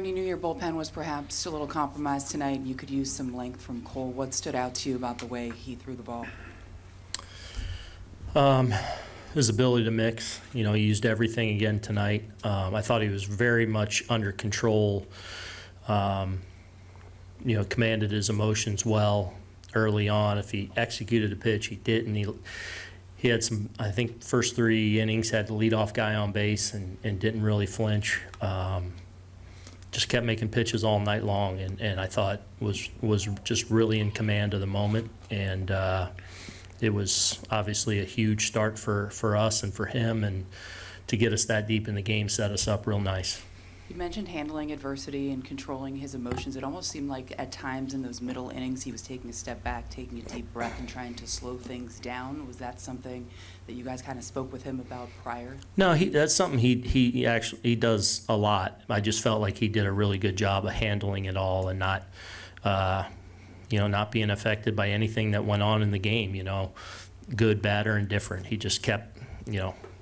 you knew your bullpen was perhaps a little compromised tonight and you could use some length from Cole. What stood out to you about the way he threw the ball? His ability to mix. He used everything again tonight. I thought he was very much under control. Commanded his emotions well early on. If he executed a pitch, he didn't. He had some, I think, first 3 innings, had the leadoff guy on base and didn't really flinch. Just kept making pitches all night long, and I thought was just really in command of the moment. And it was obviously a huge start for us and for him, and to get us that deep in the game set us up real nice. You mentioned handling adversity and controlling his emotions. It almost seemed like at times in those middle innings he was taking a step back, taking a deep breath, and trying to slow things down. Was that something that you guys kind of spoke with him about prior? No, that's something he actually does a lot. I just felt like he did a really good job of handling it all and not being affected by anything that went on in the game. Good, bad, or indifferent. He just kept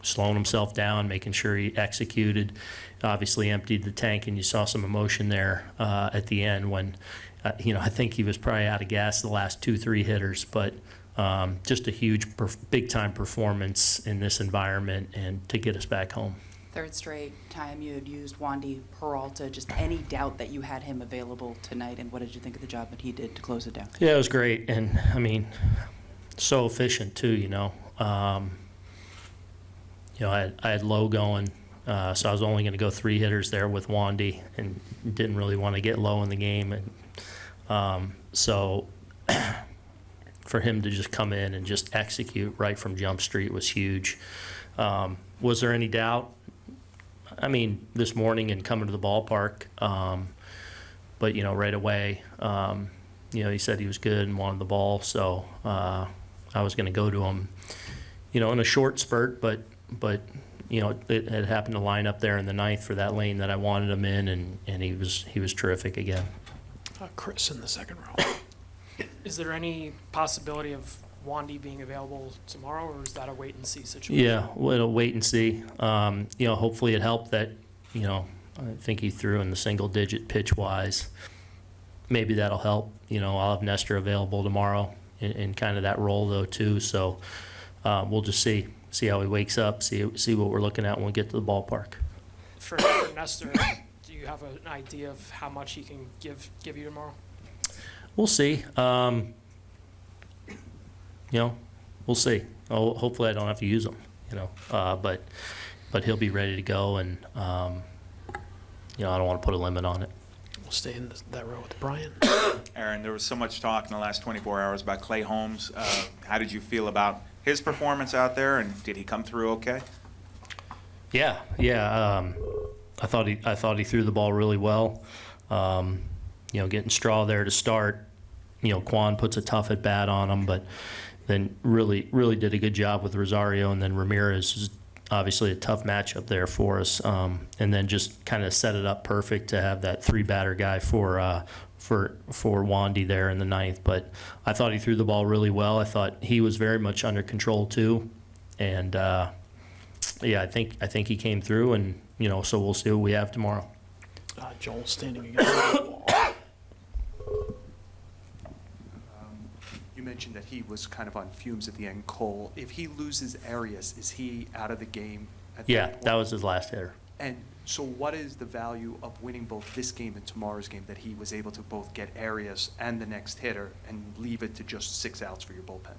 slowing himself down, making sure he executed. Obviously emptied the tank, and you saw some emotion there at the end when, I think he was probably out of gas the last 2-3 hitters, but just a huge, big-time performance in this environment and to get us back home. Third straight time you had used Wandy Peralta. Just any doubt that you had him available tonight, and what did you think of the job that he did to close it down? Yeah, it was great, and so efficient too. I had Lowe going. So I was only going to go 3 hitters there with Wandy and didn't really want to get low in the game. And so for him to just come in and just execute right from Jump Street was huge. Was there any doubt? This morning and coming to the ballpark, but, right away, he said he was good and wanted the ball. So I was going to go to him, in a short spurt, but it had happened to line up there in the 9th for that lane that I wanted him in, and he was terrific again. Chris in the second row. Is there any possibility of Wandy being available tomorrow, or is that a wait-and-see situation? Yeah, we'll wait and see. Hopefully it helped that, I think he threw in the single-digit pitch-wise. Maybe that'll help. I'll have Nestor available tomorrow in kind of that role, though, too. So we'll just see how he wakes up, see what we're looking at when we get to the ballpark. For Nestor, do you have an idea of how much he can give you tomorrow? We'll see. We'll see. Hopefully I don't have to use him, but he'll be ready to go, and I don't want to put a limit on it. We'll stay in that row with Brian. Aaron, there was so much talk in the last 24 hours about Clay Holmes. How did you feel about his performance out there, and did he come through okay? Yeah. I thought he threw the ball really well. Getting Straw there to start. Quan puts a tough at bat on him, but then really did a good job with Rosario, and then Ramirez is obviously a tough matchup there for us. And then just kind of set it up perfect to have that 3-batter guy for Wandy there in the 9th. But I thought he threw the ball really well. I thought he was very much under control too, and I think he came through, and so we'll see what we have tomorrow. Joel standing against the wall. You mentioned that he was kind of on fumes at the end. Cole, if he loses Arias, is he out of the game at that point? That was his last hitter. And so what is the value of winning both this game and tomorrow's game, that he was able to both get Arias and the next hitter and leave it to just 6 outs for your bullpen?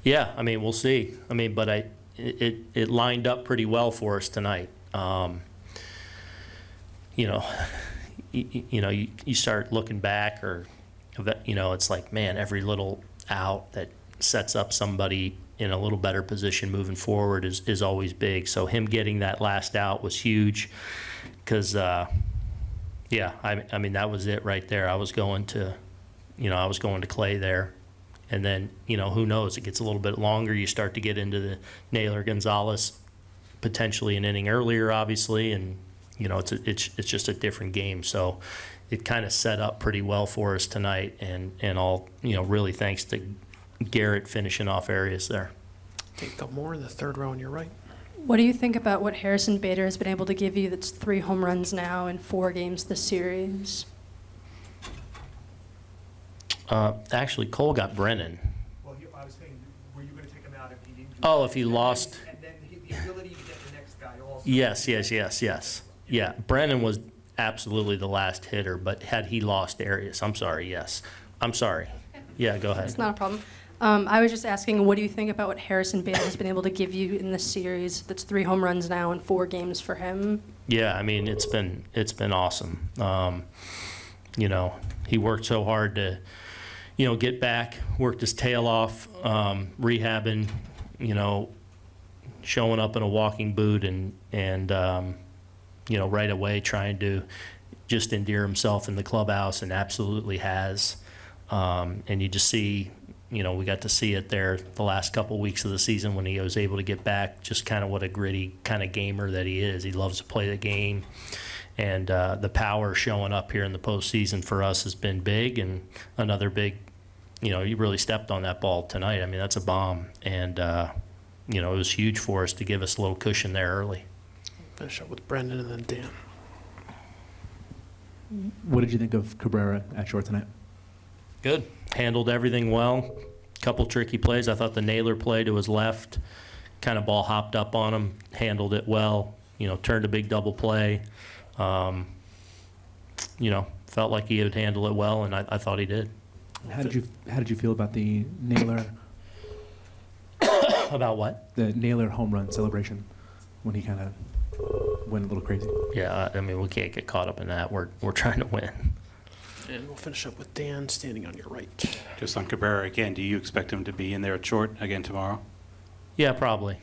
Yeah, we'll see. But it lined up pretty well for us tonight. You start looking back, or it's like, man, every little out that sets up somebody in a little better position moving forward is always big. So him getting that last out was huge, because that was it right there. I was going to Clay there, and then who knows, it gets a little bit longer. You start to get into the Naylor Gonzalez, potentially an inning earlier, obviously, and it's just a different game. So it kind of set up pretty well for us tonight, and all really thanks to Gerrit finishing off Arias there. Take a couple more in the third row on your right. What do you think about what Harrison Bader has been able to give you? That's 3 home runs now in 4 games this series. Actually, Cole got Brennan. Well, I was saying, were you going to take him out if he didn't? Oh, if he lost. And then the ability to get the next guy also. Yes. Yeah, Brennan was absolutely the last hitter, but had he lost Arias, I'm sorry, yes. I'm sorry. Yeah, go ahead. It's not a problem. I was just asking, what do you think about what Harrison Bader has been able to give you in this series? That's 3 home runs now in 4 games for him. Yeah, I mean, it's been awesome. You know, he worked so hard to, you know, get back, worked his tail off, rehabbing, you know, showing up in a walking boot and you know, right away trying to just endear himself in the clubhouse, and absolutely has. And you just see, you know, we got to see it there the last couple weeks of the season when he was able to get back, just kind of what a gritty kind of gamer that he is. He loves to play the game. And the power showing up here in the postseason for us has been big, and another big, you know, you really stepped on that ball tonight. I mean, that's a bomb. And, you know, it was huge for us to give us a little cushion there early. Finish up with Brendan and then Dan. What did you think of Cabrera at short tonight? Good. Handled everything well. Couple tricky plays. I thought the Naylor play to his left, kind of ball hopped up on him, handled it well, you know, turned a big double play. You know, felt like he would handle it well, and I thought he did. How did you feel about the Naylor About what? the Naylor home run celebration when he kind of went a little crazy? Yeah, I mean, we can't get caught up in that. We're trying to win. And we'll finish up with Dan standing on your right. Just on Cabrera again, do you expect him to be in there at short again tomorrow? Yeah, probably.